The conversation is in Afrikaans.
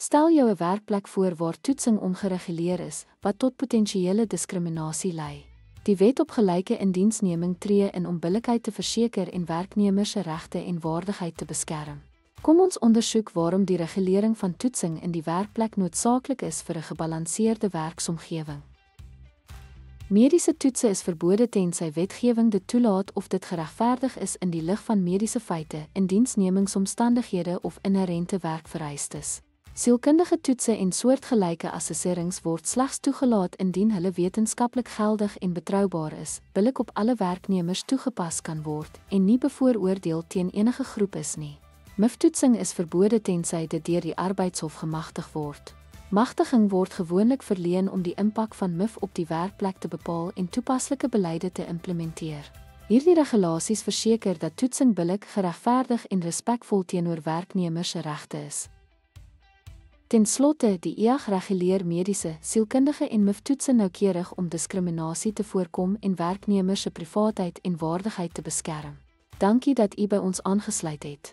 Stel jou 'n werkplek voor waar toetsing ongereguleer is, wat tot potensiële diskriminasie lei. Die wet op gelyke indiensneming tree in om billikheid te verseker en werknemers se regte en waardigheid te beskerm. Kom ons ondersoek waarom die regulering van toetsing in die werkplek noodsaaklik is vir 'n gebalanseerde werksomgewing. Mediese toetse is verbode tensy wetgewing dit toelaat of dit geregverdig is in die lig van mediese feite, indiensnemingsomstandighede of inherente werkvereistes. Sielkundige toetse en soortgelyke assesserings word slegs toegelaat indien hulle wetenskaplik geldig en betroubaar is, billik op alle werknemers toegepas kan word en nie bevooroordeel teen enige groep is nie. MIF-toetsing is verbode tensy dit deur die arbeidshof gemagtig word. Magtiging word gewoonlik verleen om die impak van MIF op die werkplek te bepaal en toepaslike beleide te implementeer. Hierdie regulasies verseker dat toetsing billik, geregverdig en respekvol teenoor werknemers se regte is. Ten slotte, die EAG reguleer mediese, sielkundige en MIF-toetse noukeurig om diskriminasie te voorkom en werknemers se privaatheid en waardigheid te beskerm. Dankie dat u by ons aangesluit het.